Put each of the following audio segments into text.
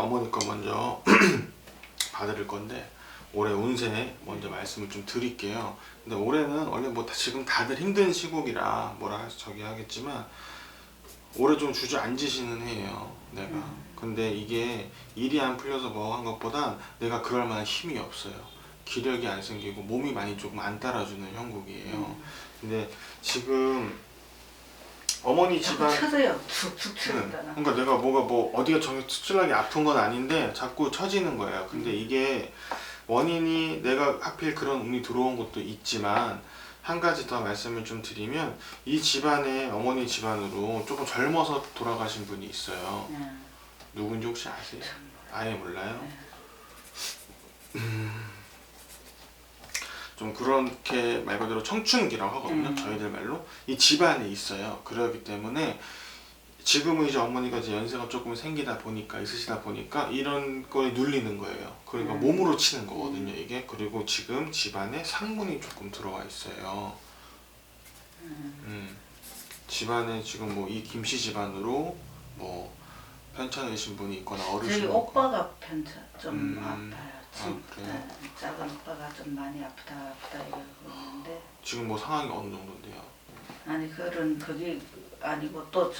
어머니 거 먼저 받을 건데 올해 운세 먼저 말씀을 좀 드릴게요. 근데 올해는 원래 뭐 지금 다들 힘든 시국이라 뭐라 저기 하겠지만 올해 좀 주저앉으시는 해예요, 내가. 근데 이게 일이 안 풀려서 뭐 한 것보단 내가 그럴 만한 힘이 없어요. 기력이 안 생기고 몸이 많이 조금 안 따라주는 형국이에요. 근데 지금 어머니 집안 쳐져요. 툭툭 쳐진다. 그러니까 내가 뭐가 뭐 어디가 정말 특출나게 아픈 건 아닌데 자꾸 처지는 거예요. 근데 이게 원인이 내가 하필 그런 운이 들어온 것도 있지만 한 가지 더 말씀을 좀 드리면 이 집안에 어머니 집안으로 조금 젊어서 돌아가신 분이 있어요. 누군지 혹시 아세요? 아예 몰라요? 좀 그렇게 말 그대로 청춘기라고 하거든요. 저희들 말로 이 집안에 있어요. 그렇기 때문에 지금은 이제 어머니가 이제 연세가 조금 생기다 보니까 있으시다 보니까 이런 거에 눌리는 거예요. 그러니까 몸으로 치는 거거든요, 이게. 그리고 지금 집안에 상문이 조금 들어와 있어요. 집안에 지금 뭐 이 김씨 집안으로 뭐 편찮으신 분이 있거나 저희 어르신 오빠가 편차 좀 아파요. 그래요? 네, 작은 오빠가 좀 많이 아프다 이러고 있는데 지금 뭐 상황이 어느 정도인데요? 아니 그게 아니고 또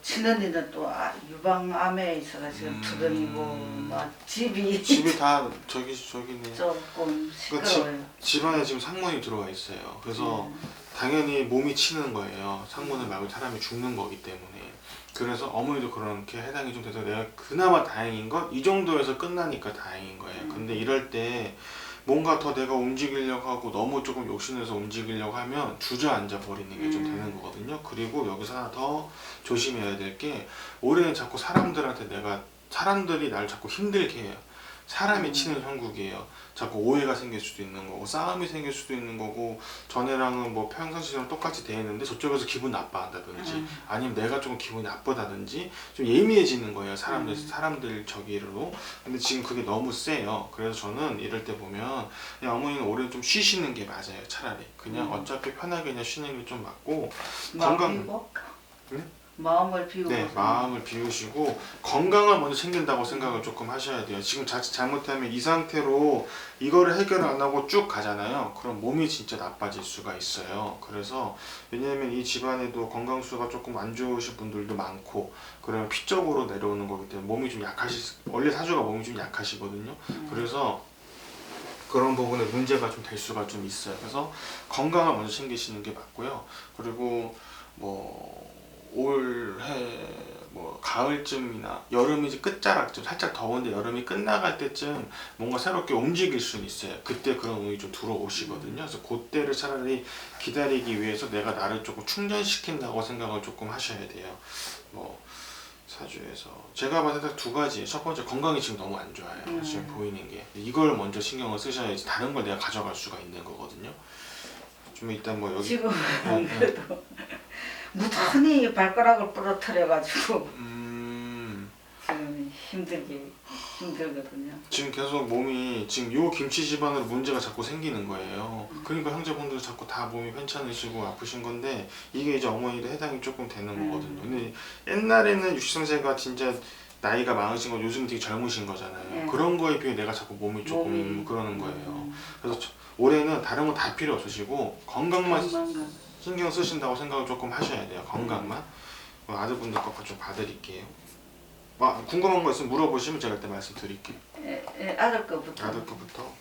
친언니는 또 유방암에 있어가 지금 투병이고 막 집이 다 저기네. 조금 그러니까 시끄러워요. 집안에 지금 상문이 들어와 있어요. 그래서 당연히 몸이 치는 거예요. 상문을 말고 사람이 죽는 거기 때문에. 그래서 어머니도 그렇게 해당이 좀 돼서 내가 그나마 다행인 건 이 정도에서 끝나니까 다행인 거예요. 근데 이럴 때 뭔가 더 내가 움직이려고 하고 너무 조금 욕심내서 움직이려고 하면 주저앉아 버리는 게 좀 되는 거거든요. 그리고 여기서 하나 더 조심해야 될 게 올해는 자꾸 사람들이 나를 자꾸 힘들게 해요. 사람이 치는 형국이에요. 자꾸 오해가 생길 수도 있는 거고 싸움이 생길 수도 있는 거고 전에랑은 뭐 평상시랑 똑같이 대했는데 저쪽에서 기분 나빠한다든지 아니면 내가 조금 기분이 나쁘다든지 좀 예민해지는 거예요. 사람들 저기로. 근데 지금 그게 너무 세요. 그래서 저는 이럴 때 보면 그냥 어머니는 올해 좀 쉬시는 게 맞아요. 차라리 그냥 어차피 편하게 그냥 쉬는 게 좀 맞고 건강. 네? 마음을 비우고 네, 마음을 비우시고 건강을 먼저 챙긴다고 생각을 조금 하셔야 돼요. 지금 자칫 잘못하면 이 상태로 이거를 해결 안 하고 쭉 가잖아요. 그럼 몸이 진짜 나빠질 수가 있어요. 그래서 왜냐하면 이 집안에도 건강수가 조금 안 좋으신 분들도 많고 그러면 피적으로 내려오는 거기 때문에 몸이 좀 원래 사주가 몸이 좀 약하시거든요. 그래서 그런 부분에 문제가 좀 될 수가 좀 있어요. 그래서 건강을 먼저 챙기시는 게 맞고요. 그리고 뭐 올해 뭐 가을쯤이나 여름이 이제 끝자락쯤 살짝 더운데 여름이 끝나갈 때쯤 뭔가 새롭게 움직일 수는 있어요. 그때 그런 운이 좀 들어오시거든요. 그래서 그때를 차라리 기다리기 위해서 내가 나를 조금 충전시킨다고 생각을 조금 하셔야 돼요. 뭐 사주에서 제가 봤을 때 두 가지. 첫 번째 건강이 지금 너무 안 좋아요. 지금 보이는 게 이걸 먼저 신경을 쓰셔야지 다른 걸 내가 가져갈 수가 있는 거거든요. 좀 일단 뭐 여기 지금 안 그래도 무던히 발가락을 부러뜨려가지고 지금 힘들거든요. 지금 계속 몸이 지금 요 김치 집안으로 문제가 자꾸 생기는 거예요. 그러니까 형제분들 자꾸 다 몸이 편찮으시고 아프신 건데 이게 이제 어머니도 해당이 조금 되는 거거든요. 근데 옛날에는 60세가 진짜 나이가 많으신 건 요즘 되게 젊으신 거잖아요. 그런 거에 비해 내가 자꾸 몸이 조금 그러는 거예요. 그래서 올해는 다른 거 다 필요 없으시고 건강만 신경 쓰신다고 생각을 조금 하셔야 돼요. 건강만. 아들분들 거 좀 봐드릴게요. 궁금한 거 있으면 물어보시면 제가 그때 말씀드릴게요. 아들 거부터. 아들 거부터.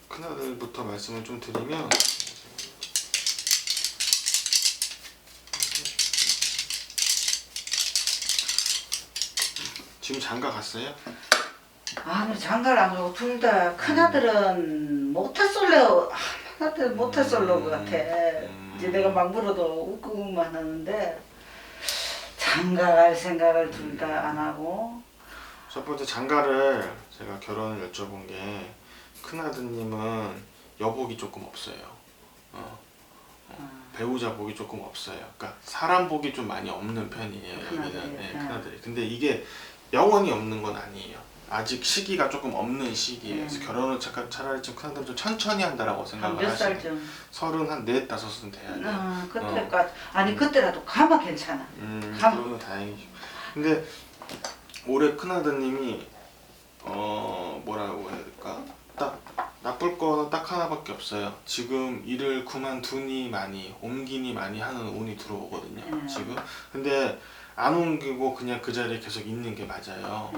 큰아들부터 말씀을 좀 드리면 지금 장가 갔어요? 아니 장가를 안 가고 둘 다 큰아들은 모태솔로 하나도 모태솔로 같아. 이제 내가 막 물어도 웃고만 하는데 장가 갈 생각을 둘 다 안 하고. 첫 번째 장가를 제가 결혼을 여쭤본 게 큰아드님은 여복이 조금 없어요. 배우자 복이 조금 없어요. 그러니까 사람 복이 좀 많이 없는 편이에요. 여기는 큰아들이. 근데 이게 영원히 없는 건 아니에요. 아직 시기가 조금 없는 시기에 그래서 결혼을 잠깐 차라리 좀 큰아들 좀 천천히 한다라고 한 생각을 몇 하시네. 살쯤? 34, 5은 돼야 돼. 그때까지 아니 그때라도 가면 괜찮아. 그러면 다행이죠. 근데 올해 큰아드님이 뭐라고 해야 될까? 딱 나쁠 거는 딱 하나밖에 없어요. 지금 일을 그만두니 많이 옮기니 많이 하는 운이 들어오거든요. 지금. 근데 안 옮기고 그냥 그 자리에 계속 있는 게 맞아요.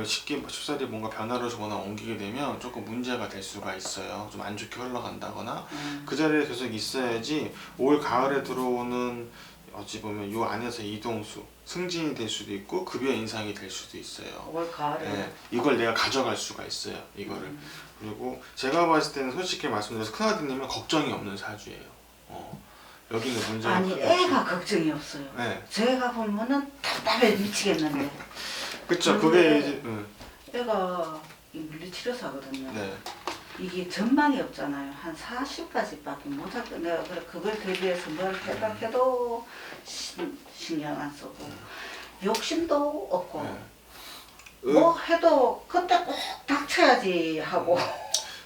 쉽사리 뭔가 변화를 주거나 옮기게 되면 조금 문제가 될 수가 있어요. 좀 안 좋게 흘러간다거나 그 자리에 계속 있어야지 올 가을에 들어오는 어찌 보면 요 안에서 이동수 승진이 될 수도 있고 급여 인상이 될 수도 있어요. 올 가을에. 네, 이걸 내가 가져갈 수가 있어요. 이거를. 그리고 제가 봤을 때는 솔직히 말씀드려서 큰아드님은 걱정이 없는 사주예요. 여기는 문제가 아니 크게 애가 없어요. 걱정이 없어요. 네. 제가 보면은 답답해 미치겠는데. 그쵸. 그게 이제 애가 물리치료사거든요. 네. 이게 전망이 없잖아요. 한 40까지밖에 못할 거. 내가 그래 그걸 대비해서 뭘 해도 신경 안 쓰고 욕심도 없고 네. 뭐 해도 그때 꼭 닥쳐야지 하고.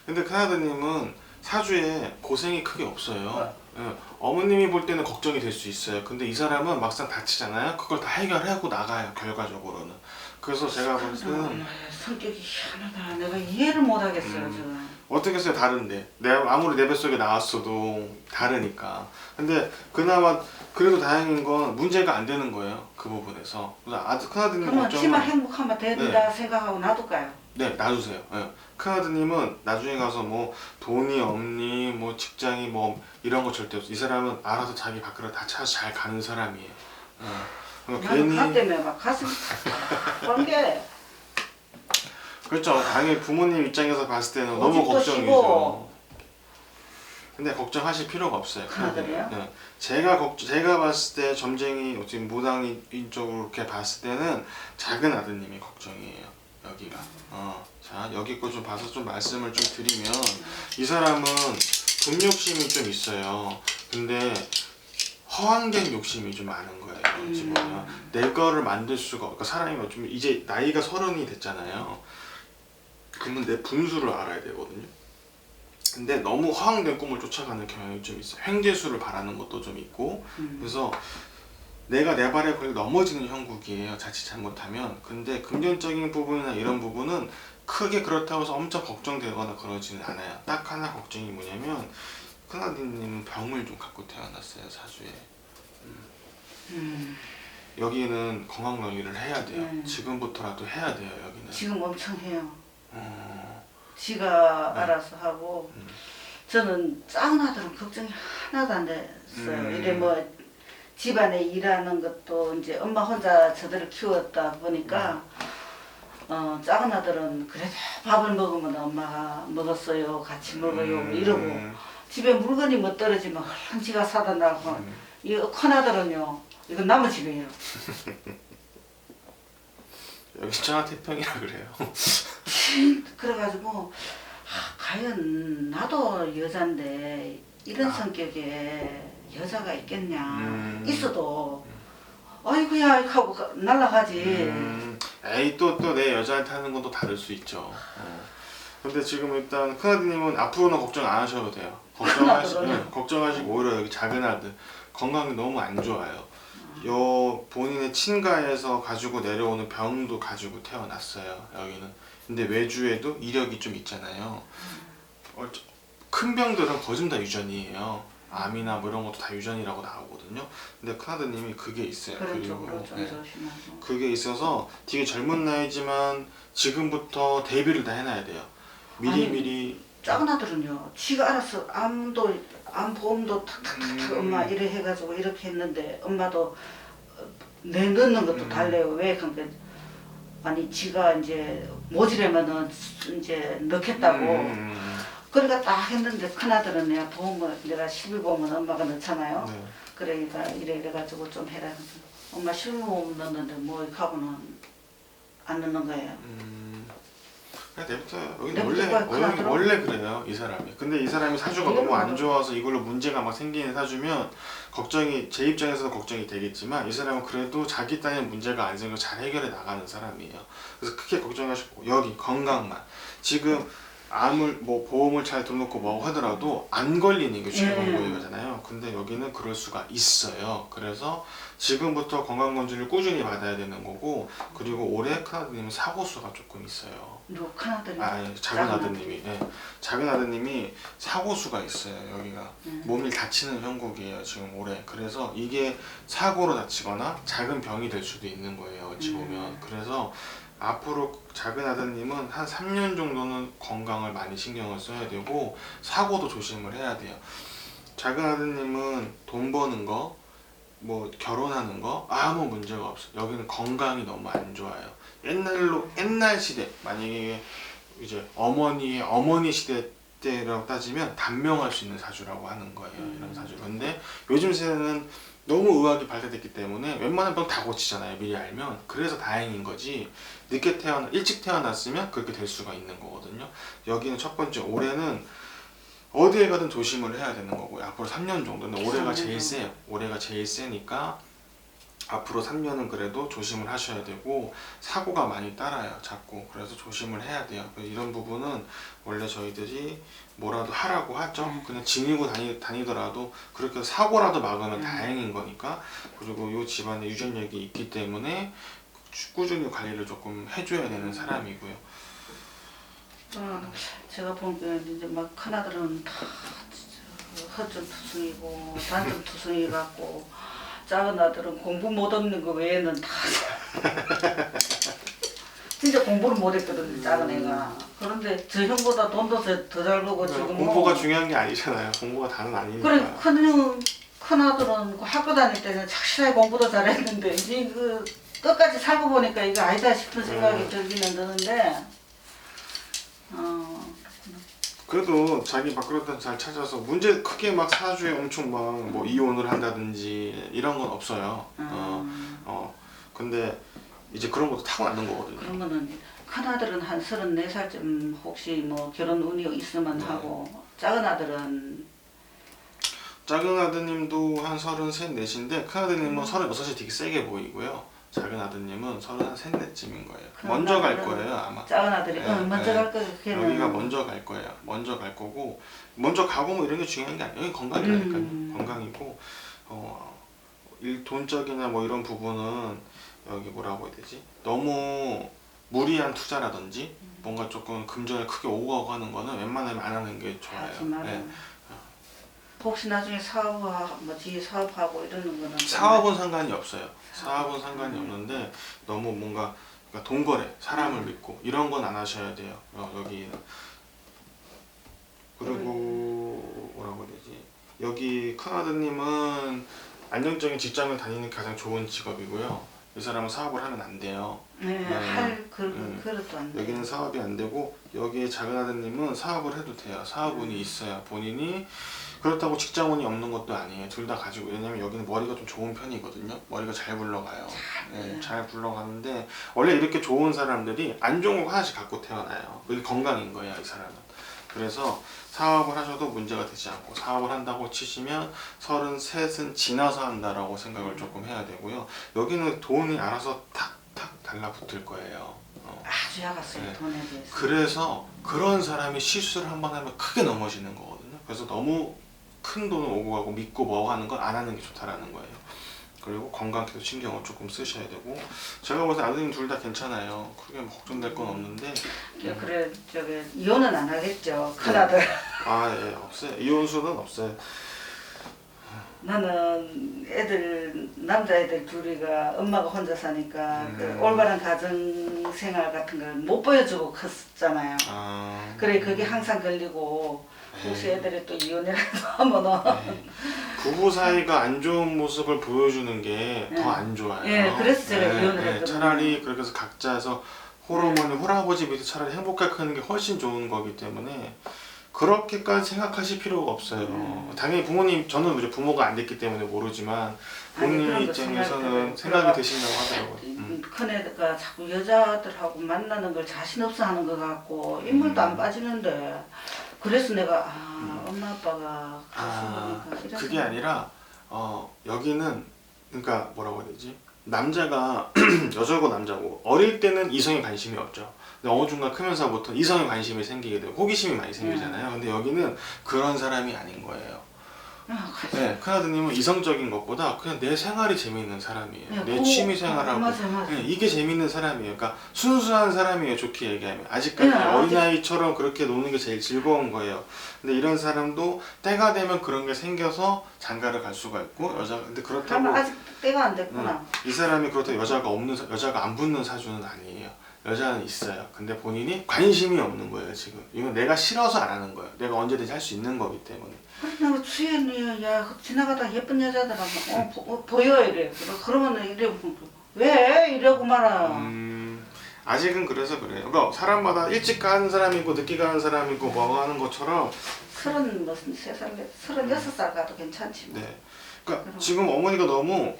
근데 큰아드님은 사주에 고생이 크게 없어요. 예, 어머님이 볼 때는 걱정이 될 수 있어요. 근데 이 사람은 막상 다치잖아요. 그걸 다 해결하고 나가요. 결과적으로는. 그래서 제가 볼 때는 성격이 희한하다. 내가 이해를 못 하겠어요 지금. 어떻게 해서 다른데 내가 아무리 내 뱃속에 나왔어도 다르니까. 근데 그나마 그래도 다행인 건 문제가 안 되는 거예요. 그 부분에서. 그래서 큰아드님 그러면 지만 걱정은 행복하면 된다 생각하고 놔둘까요? 네, 놔두세요. 네. 큰아드님은 나중에 가서 뭐 돈이 없니, 뭐 직장이 뭐 이런 거 절대 없어. 이 사람은 알아서 자기 밖으로 다 찾아서 잘 가는 사람이에요. 그러니까 나는 가 때문에 막 가슴 번개. 그렇죠. 당연히 부모님 입장에서 봤을 때는 너무 고집도 걱정이죠. 시고. 근데 걱정하실 필요가 없어요. 큰아들이요? 네. 제가 봤을 때 점쟁이 지금 무당인적으로 이렇게 봤을 때는 작은 아드님이 걱정이에요. 여기가. 자 여기 거 좀 봐서 좀 말씀을 좀 드리면 이 사람은 돈 욕심이 좀 있어요. 근데 허황된 욕심이 좀 많은 거예요. 지금 내 거를 만들 수가 그러니까 사람이 좀 이제 나이가 30이 됐잖아요. 그러면 내 분수를 알아야 되거든요. 근데 너무 허황된 꿈을 쫓아가는 경향이 좀 있어요. 횡재수를 바라는 것도 좀 있고 그래서 내가 내 발에 걸려 넘어지는 형국이에요. 자칫 잘못하면. 근데 금전적인 부분이나 이런 부분은 크게 그렇다고 해서 엄청 걱정되거나 그러지는 않아요. 딱 하나 걱정이 뭐냐면 큰아드님은 병을 좀 갖고 태어났어요. 사주에. 여기는 건강관리를 해야 돼요. 지금부터라도 해야 돼요. 여기는. 지금 엄청 해요. 지가 알아서 하고 저는 작은 아들은 걱정이 하나도 안 됐어요. 이래 뭐 집안에 일하는 것도 이제 엄마 혼자 저들을 키웠다 보니까 작은 아들은 그래도 밥을 먹으면 엄마가 먹었어요. 같이 먹어요. 이러고 집에 물건이 뭐 떨어지면 얼른 지가 사다 놔고 이 큰 아들은요. 이건 남의 집이에요. 여기 청와태평이라 그래요. 그래가지고 과연 나도 여잔데 이런 성격에 여자가 있겠냐. 있어도 아이고야 하고 날아가지. 에이 또 내 여자한테 하는 건 또 다를 수 있죠. 근데 지금 일단 큰아드님은 앞으로는 걱정 안 하셔도 돼요. 걱정하시고 오히려 여기 작은 아들 건강이 너무 안 좋아요. 요 본인의 친가에서 가지고 내려오는 병도 가지고 태어났어요. 여기는. 근데 외주에도 이력이 좀 있잖아요. 큰 병들은 거의 다 유전이에요. 암이나 뭐 이런 것도 다 유전이라고 나오거든요. 근데 큰아드님이 그게 있어요. 그렇죠. 그게 있어서 되게 젊은 나이지만 지금부터 대비를 다 해놔야 돼요. 미리. 작은 아들은요. 지가 알아서 암 보험도 탁탁탁 엄마 이래 해가지고 이렇게 했는데 엄마도 내 넣는 것도 달래요. 왜? 그러니까 아니 지가 이제 모지려면은 이제 넣겠다고. 그러니까 딱 했는데 큰아들은 내가 실비보험은 엄마가 넣잖아요. 네. 그러니까 이래가지고 좀 해라. 엄마 실비보험 넣는데 뭐 하고는 안 넣는 거예요. 그냥 내부터 여기 내부터 원래 그냥 들어. 원래 그래요 이 사람이. 근데 이 사람이 사주가 너무 안 좋아서 이걸로 문제가 막 생기는 사주면 걱정이 제 입장에서는 걱정이 되겠지만 이 사람은 그래도 자기 딴에 문제가 안 생겨 잘 해결해 나가는 사람이에요. 그래서 크게 걱정하시고 여기 건강만 지금 암을 뭐 보험을 잘 등록고 뭐 하더라도 안 걸리는 게 최고고이잖아요. 근데 여기는 그럴 수가 있어요. 그래서 지금부터 건강검진을 꾸준히 받아야 되는 거고 그리고 올해 큰아드님은 사고수가 조금 있어요. 누구 큰아들이? 작은 아드님이 작은 아드님이 사고수가 있어요. 여기가 몸이 다치는 형국이에요 지금 올해. 그래서 이게 사고로 다치거나 작은 병이 될 수도 있는 거예요 어찌 보면. 그래서 앞으로 작은 아드님은 한 3년 정도는 건강을 많이 신경을 써야 되고 사고도 조심을 해야 돼요. 작은 아드님은 돈 버는 거, 뭐 결혼하는 거 아무 문제가 없어요. 여기는 건강이 너무 안 좋아요. 옛날 시대 만약에 이제 어머니 시대 때라고 따지면 단명할 수 있는 사주라고 하는 거예요. 이런 사주. 근데 요즘 세대는 너무 의학이 발달됐기 때문에 웬만한 병 다 고치잖아요. 미리 알면. 그래서 다행인 거지. 일찍 태어났으면 그렇게 될 수가 있는 거거든요. 여기는 첫 번째 올해는 어디에 가든 조심을 해야 되는 거고요. 앞으로 3년 정도는 올해가 제일 세요. 올해가 제일 세니까 앞으로 3년은 그래도 조심을 하셔야 되고 사고가 많이 따라요 자꾸. 그래서 조심을 해야 돼요. 이런 부분은 원래 저희들이 뭐라도 하라고 하죠. 그냥 지니고 다니더라도 그렇게 사고라도 막으면 다행인 거니까. 그리고 이 집안에 유전력이 있기 때문에 꾸준히 관리를 조금 해줘야 되는 사람이고요. 제가 보니까 이제 막 큰아들은 다 허전투성이고 단전투성이 같고 작은 아들은 공부 못 얻는 거 외에는 다 진짜 공부를 못 했거든요 작은 애가. 그런데 저 형보다 돈도 더 잘 벌고 지금 공부가 중요한 게 아니잖아요. 공부가 다는 아니니까. 그래 큰아들은 그 학교 다닐 때는 착실하게 공부도 잘했는데 이제 그 끝까지 살고 보니까 이거 아니다 싶은 생각이 들기는 드는데 그래도 자기 밖으로 잘 찾아서 문제 크게 막 사주에 엄청 막 뭐 이혼을 한다든지 이런 건 없어요. 근데 이제 그런 것도 타고나는 거거든요. 그러면은 큰아들은 한 34살쯤 혹시 뭐 결혼 운이 있으면 하고 작은 아들은 작은 아드님도 한 33, 4인데 큰 아드님은 36이 되게 세게 보이고요. 작은 아드님은 33, 4쯤인 거예요. 먼저 갈 거예요 아마. 작은 아들이 먼저 갈 거예요. 여기가 먼저 갈 거예요. 먼저 갈 거고 먼저 가고 뭐 이런 게 중요한 게 아니에요. 여기 건강이라니까요. 건강이고 돈적이나 뭐 이런 부분은 여기 뭐라고 해야 되지? 너무 무리한 투자라든지 뭔가 조금 금전을 크게 오고 가는 거는 웬만하면 안 하는 게 좋아요. 네. 혹시 나중에 뒤에 사업하고 이러는 거는 사업은 상관이 없어요. 사업은 상관이 없는데 너무 뭔가 그러니까 돈거래, 사람을 믿고 이런 건 안 하셔야 돼요. 여기는. 그리고 뭐라고 해야 되지? 여기 큰아드님은 안정적인 직장을 다니는 가장 좋은 직업이고요. 이 사람은 사업을 하면 안 돼요. 그것도 안 돼요. 여기는 사업이 안 되고 여기에 작은 아드님은 사업을 해도 돼요. 사업운이 있어요. 본인이 그렇다고 직장운이 없는 것도 아니에요. 둘 다 가지고. 왜냐면 여기는 머리가 좀 좋은 편이거든요. 머리가 잘 굴러가요. 잘 굴러가는데 원래 이렇게 좋은 사람들이 안 좋은 거 하나씩 갖고 태어나요. 그게 건강인 거예요, 이 사람은. 그래서 사업을 하셔도 문제가 되지 않고 사업을 한다고 치시면 33은 지나서 한다라고 생각을 조금 해야 되고요. 여기는 돈이 알아서 탁탁 달라붙을 거예요. 아주 약았어요. 네. 돈에 대해서. 그래서 그런 사람이 실수를 한번 하면 크게 넘어지는 거거든요. 그래서 너무 큰 돈을 오고 가고 믿고 뭐 하는 건 안 하는 게 좋다라는 거예요. 그리고 건강에도 신경을 조금 쓰셔야 되고 제가 볼 때 아드님 둘 다 괜찮아요. 크게 뭐 걱정될 건 없는데 그래 이혼은 안 하겠죠 큰아들. 예, 없어요. 이혼수는 없어요. 나는 남자애들 둘이가 엄마가 혼자 사니까 그 올바른 가정 생활 같은 걸 못 보여주고 컸잖아요. 그래 그게 항상 걸리고 혹시 애들이 또 이혼이라도 하면은 부부 사이가 안 좋은 모습을 보여주는 게 더 안 좋아요. 그래서 제가 이혼을 했거든요. 차라리 그렇게 해서 각자서 홀아버지 밑에 차라리 행복하게 크는 게 훨씬 좋은 거기 때문에 그렇게까지 생각하실 필요가 없어요. 당연히 부모님, 저는 이제 부모가 안 됐기 때문에 모르지만 본인 그런 거 입장에서는 생각이 생각이 드신다고 하더라고요. 큰애가 자꾸 여자들하고 만나는 걸 자신 없어 하는 것 같고 인물도 안 빠지는데 그래서 내가 엄마 아빠가 가수니까 그게 아니라 여기는 그러니까 뭐라고 해야 되지? 남자가 여자고 남자고 어릴 때는 이성에 관심이 없죠. 근데 어느 순간 크면서부터 이성에 관심이 생기게 되고 호기심이 많이 생기잖아요. 근데 여기는 그런 사람이 아닌 거예요. 네, 큰아드님은 이성적인 것보다 그냥 내 생활이 재미있는 사람이에요. 내 취미 생활하고 맞아. 네, 이게 재미있는 사람이에요. 그러니까 순수한 사람이에요. 좋게 얘기하면 아직까지 어린아이처럼 그렇게 노는 게 제일 즐거운 거예요. 근데 이런 사람도 때가 되면 그런 게 생겨서 장가를 갈 수가 있고 근데 그렇다고 그러면 아직 때가 안 됐구나. 이 사람이 그렇다고 여자가 안 붙는 사주는 아니에요. 여자는 있어요. 근데 본인이 관심이 없는 거예요. 지금 이건 내가 싫어서 안 하는 거예요. 내가 언제든지 할 수 있는 거기 때문에. 내가 주연이 지나가다 예쁜 여자들하고 보여 이래. 그러면 이래 왜 이러고 말아. 아직은 그래서 그래요. 그러니까 사람마다 일찍 가는 사람이고 늦게 가는 사람이고 뭐 하는 것처럼 36살 가도 괜찮지. 네. 그러니까 지금 어머니가 너무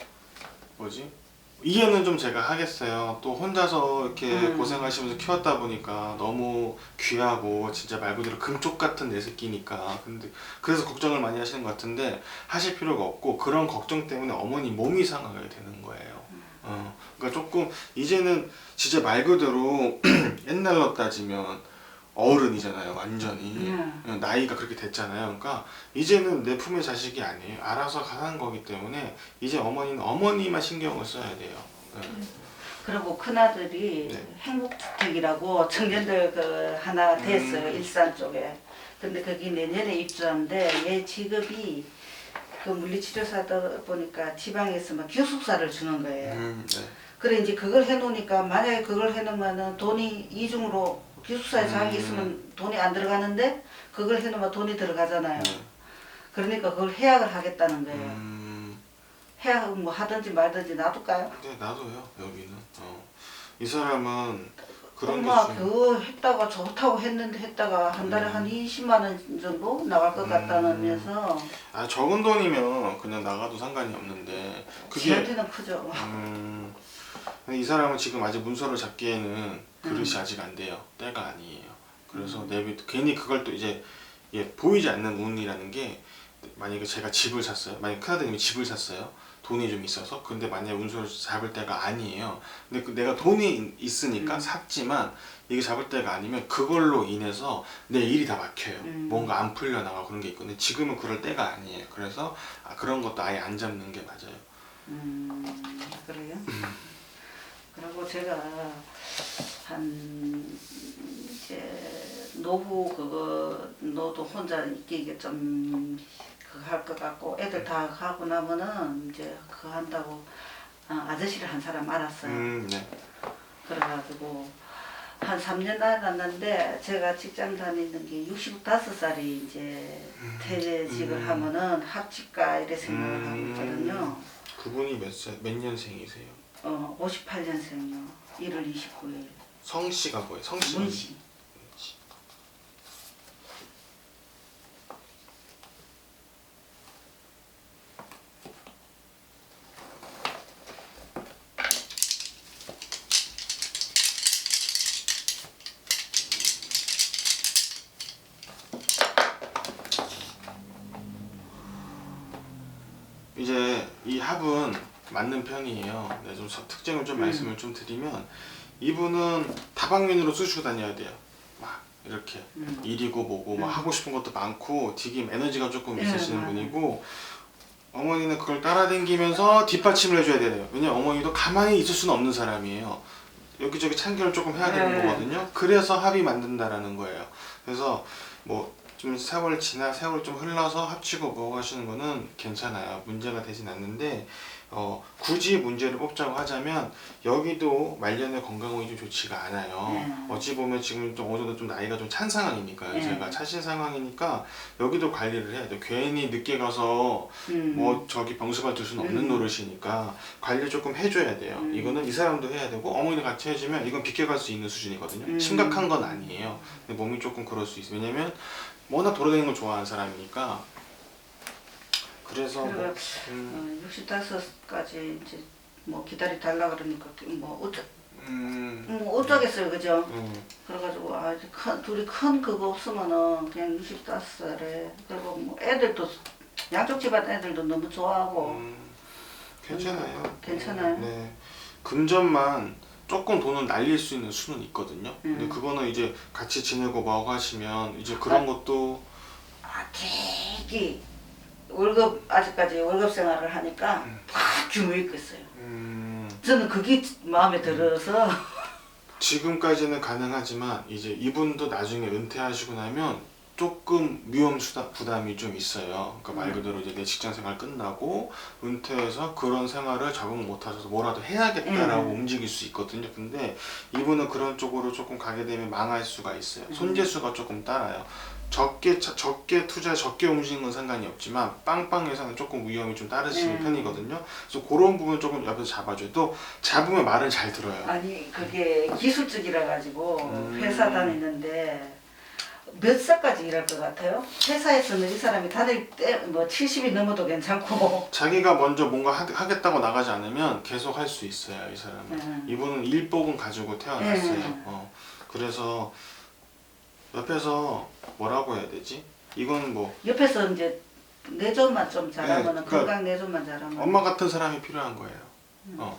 이해는 좀 제가 하겠어요. 또 혼자서 이렇게 고생하시면서 키웠다 보니까 너무 귀하고 진짜 말 그대로 금쪽 같은 내 새끼니까. 근데 그래서 걱정을 많이 하시는 것 같은데 하실 필요가 없고 그런 걱정 때문에 어머니 몸이 상하게 되는 거예요. 그러니까 조금 이제는 진짜 말 그대로 옛날로 따지면 어른이잖아요, 완전히. 나이가 그렇게 됐잖아요. 그러니까 이제는 내 품의 자식이 아니에요. 알아서 가는 거기 때문에 이제 어머니는 어머니만 신경을 써야 돼요. 그리고 큰아들이 행복주택이라고 청년들 하나 됐어요. 일산 쪽에. 근데 거기 내년에 입주하는데 얘 직업이 그 물리치료사다 보니까 지방에서 막 기숙사를 주는 거예요. 그래 이제 그걸 해놓으니까 만약에 그걸 해놓으면은 돈이 이중으로 기숙사에 자기 있으면 돈이 안 들어가는데 그걸 해놓으면 돈이 들어가잖아요. 그러니까 그걸 해약을 하겠다는 거예요. 해약 뭐 하든지 말든지 놔둘까요? 네, 놔둬요. 여기는. 이 사람은 그런 엄마 게 그거 했다가 좋다고 했다가 한 달에 한 20만 원 정도 나갈 것 같다면서. 적은 돈이면 그냥 나가도 상관이 없는데 그게 지한테는 크죠. 근데 이 사람은 지금 아직 문서를 잡기에는 그릇이 아직 안 돼요. 때가 아니에요. 그래서 괜히 그걸 또 이제 보이지 않는 운이라는 게 만약에 제가 집을 샀어요. 만약에 큰아드님이 집을 샀어요. 돈이 좀 있어서. 근데 만약에 운수를 잡을 때가 아니에요. 근데 내가 돈이 있으니까 샀지만 이게 잡을 때가 아니면 그걸로 인해서 내 일이 다 막혀요. 뭔가 안 풀려나가고 그런 게 있거든요. 지금은 그럴 때가 아니에요. 그래서 그런 것도 아예 안 잡는 게 맞아요. 그래요? 그리고 제가 한 이제 노도 혼자 있기가 좀 그거 할 것 같고 애들 다 가고 나면은 이제 그거 한다고 아저씨를 한 사람 알았어요. 네. 그래가지고 한 3년 나갔는데 제가 직장 다니는 게 65살이 이제 퇴직을 하면은 합치까 이래 생각을 하고 있거든요. 그분이 몇 년생이세요? 58년생이요. 1월 29일. 성씨가 뭐예요? 성씨? 문씨. 이제 이 합은 맞는 편이에요. 네, 좀 특징을 좀 말씀을 좀 드리면 이분은 다방면으로 쑤시고 다녀야 돼요. 막 이렇게 일이고 뭐고 막 하고 싶은 것도 많고 되게 에너지가 조금 있으시는 분이고 어머니는 그걸 따라다니면서 뒷받침을 해줘야 돼요. 왜냐면 어머니도 가만히 있을 수는 없는 사람이에요. 여기저기 참견을 조금 해야 되는 거거든요. 그래서 합이 만든다라는 거예요. 그래서 뭐 좀 세월 좀 흘러서 합치고 뭐 하시는 거는 괜찮아요. 문제가 되진 않는데 굳이 문제를 뽑자고 하자면 여기도 말년의 건강이 좀 좋지가 않아요. 어찌 보면 지금 좀 어느 정도 좀 나이가 좀 찬 상황이니까요. 제가 차신 상황이니까 여기도 관리를 해야 돼요. 괜히 늦게 가서 뭐 저기 병수가 될 수는 없는 노릇이니까 관리를 조금 해줘야 돼요. 이거는 이 사람도 해야 되고 어머니랑 같이 해주면 이건 비켜갈 수 있는 수준이거든요. 심각한 건 아니에요. 근데 몸이 조금 그럴 수 있어요. 왜냐면 워낙 돌아다니는 걸 좋아하는 사람이니까. 그래서 뭐, 65까지 이제 뭐 기다리 달라 그러니까 뭐 어쩌겠어요, 그죠? 그래가지고 둘이 큰 그거 없으면은 그냥 65살에 그리고 뭐 애들도 양쪽 집안 애들도 너무 좋아하고 괜찮아요. 괜찮아요. 네. 금전만 조금 돈을 날릴 수 있는 수는 있거든요. 근데 그거는 이제 같이 지내고 뭐하고 하시면 이제 그런 것도 되게 월급 아직까지 월급 생활을 하니까 다 규모 있고 있어요. 저는 그게 마음에 들어서 지금까지는 가능하지만 이제 이분도 나중에 은퇴하시고 나면 조금 위험 부담이 좀 있어요. 그러니까 말 그대로 이제 내 직장 생활 끝나고 은퇴해서 그런 생활을 적응 못 하셔서 뭐라도 해야겠다라고 움직일 수 있거든요. 근데 이분은 그런 쪽으로 조금 가게 되면 망할 수가 있어요. 손재수가 조금 따라요. 적게 투자, 적게 움직이는 건 상관이 없지만 빵빵해서는 조금 위험이 좀 따르시는 편이거든요. 그래서 그런 부분 조금 옆에서 잡아줘요. 또 잡으면 말을 잘 들어요. 아니 그게 기술직이라 가지고 회사 다니는데 몇 살까지 일할 것 같아요? 회사에서는 이 사람이 다닐 때 뭐 70이 넘어도 괜찮고 자기가 먼저 뭔가 하겠다고 나가지 않으면 계속 할 수 있어요. 이 사람은. 이분은 일복은 가지고 태어났어요. 그래서 옆에서 뭐라고 해야 되지? 이건 뭐 옆에서 이제 내조만 좀 잘하면 그러니까 건강 내조만 잘하면 엄마 같은 사람이 필요한 거예요.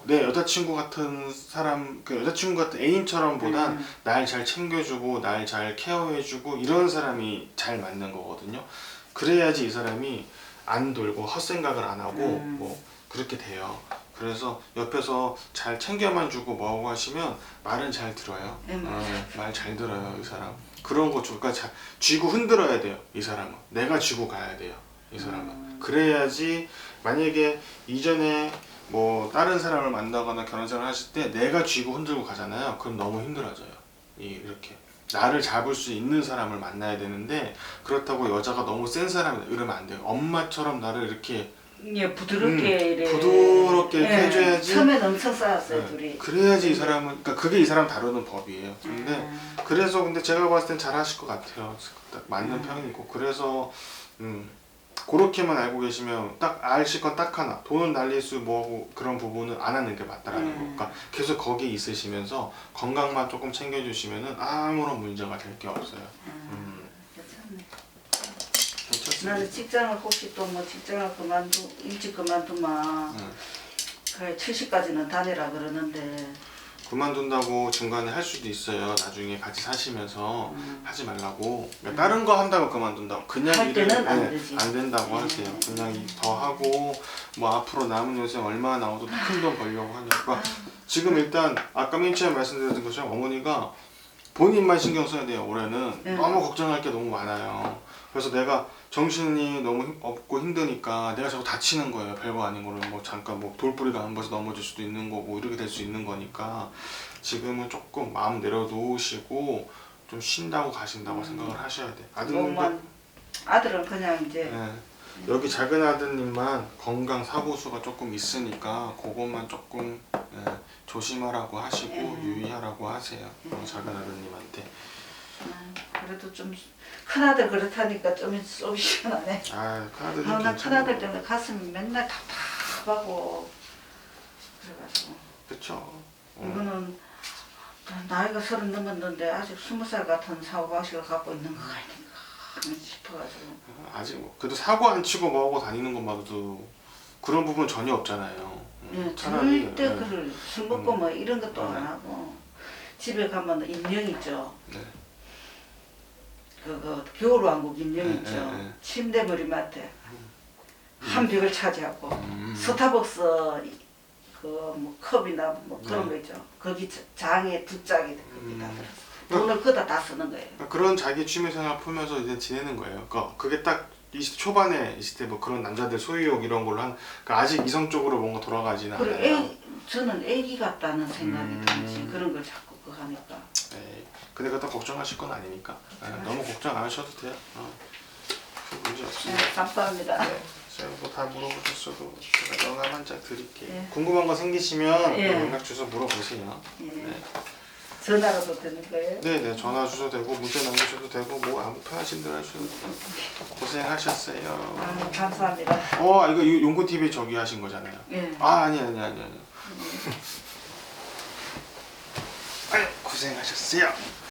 내 여자친구 같은 사람, 그 여자친구 같은 애인처럼 보단 날 잘 챙겨주고 날 잘 케어해주고 이런 사람이 잘 맞는 거거든요. 그래야지 이 사람이 안 돌고 헛생각을 안 하고 뭐 그렇게 돼요. 그래서 옆에서 잘 챙겨만 주고 뭐하고 하시면 말은 잘 들어요. 말 잘 들어요, 이 사람. 그런 거 그러니까 쥐고 흔들어야 돼요, 이 사람은. 내가 쥐고 가야 돼요, 이 사람은. 그래야지 만약에 이전에 뭐 다른 사람을 만나거나 결혼생활 하실 때 내가 쥐고 흔들고 가잖아요. 그럼 너무 힘들어져요. 이렇게 나를 잡을 수 있는 사람을 만나야 되는데 그렇다고 여자가 너무 센 사람 이러면 안 돼요. 엄마처럼 나를 이렇게 부드럽게 부드럽게 해줘야지. 처음엔 엄청 싸웠어요, 둘이. 그래야지 이 사람은, 그러니까 그게 이 사람 다루는 법이에요. 근데 그래서 근데 제가 봤을 땐 잘하실 것 같아요. 딱 맞는 편이고. 그래서 그렇게만 알고 계시면 딱 아실 건 딱 하나. 돈을 날릴 수 뭐고 그런 부분은 안 하는 게 맞다라는 거. 그러니까 계속 거기에 있으시면서 건강만 조금 챙겨주시면은 아무런 문제가 될 게 없어요. 괜찮네. 괜찮습니다. 나는 직장을 혹시 또 뭐 직장을 일찍 그만두면 그래 70까지는 다니라 그러는데 그만둔다고 중간에 할 수도 있어요. 나중에 같이 사시면서 하지 말라고. 그러니까 다른 거 한다고 그만둔다고. 그냥 할 일을 때는 안 되지. 안 된다고 하세요. 그냥 더 하고 뭐 앞으로 남은 인생 얼마나 나오도 큰 돈 벌려고 하니까. 지금 일단 아까 맨 처음에 말씀드렸던 것처럼 어머니가 본인만 신경 써야 돼요. 올해는 너무 걱정할 게 너무 많아요. 그래서 내가 정신이 너무 없고 힘드니까 내가 자꾸 다치는 거예요. 별거 아닌 거는 뭐 잠깐 뭐 돌부리가 안 벗어 넘어질 수도 있는 거고 이렇게 될 수 있는 거니까 지금은 조금 마음 내려놓으시고 좀 쉰다고 가신다고 생각을 하셔야 돼. 아들은 그냥 이제 여기 작은 아드님만 건강 사고수가 조금 있으니까 그것만 조금 조심하라고 하시고 유의하라고 하세요. 작은 아드님한테. 그래도 좀 큰아들 그렇다니까 좀 시원하네. 큰아들이 나 큰아들 때문에 가슴이 맨날 답답하고 그래가지고. 그쵸. 이거는 나이가 30 넘었는데 아직 20살 같은 사고방식을 갖고 있는 거 아닌가 싶어가지고. 아직 뭐 그래도 사고 안 치고 뭐하고 다니는 것만으로도 그런 부분 전혀 없잖아요. 차라리 절대 그를 술 먹고 뭐 이런 것도 안 하고 집에 가면 인형 있죠. 그거 겨울왕국 인형 있죠. 침대 머리맡에 한 벽을 차지하고 스타벅스 그 뭐 컵이나 뭐 그런 거 있죠. 거기 장에 2짝이 거기다 들어서 돈을 거기다 다 쓰는 거예요. 그런 자기 취미생활 풀면서 이제 지내는 거예요. 그게 딱 20대 초반에 있을 때 뭐 그런 남자들 소유욕 이런 걸로 그러니까 아직 이성적으로 뭔가 돌아가지는 그리고 않아요. 저는 애기 같다는 생각이 음. 들지. 그런 걸 자꾸 그거 하니까. 네. 근데 그거 다 걱정하실 건 아니니까 너무 걱정 안 하셔도 돼요. 큰 문제 없어요. 네, 감사합니다. 네. 제가 뭐다 물어보셨어도 제가 영감 한 장 드릴게요. 네. 궁금한 거 생기시면 예. 연락 주소 물어보세요. 예. 네. 전화로도 되는 거예요? 네네 전화 주셔도 되고 문자 남기셔도 되고 뭐 아무 편하신 대로 하셔도 돼요. 고생하셨어요. 아, 감사합니다. 이거 용구 TV 저기 하신 거잖아요. 예. 아니. 아유 고생하셨어요.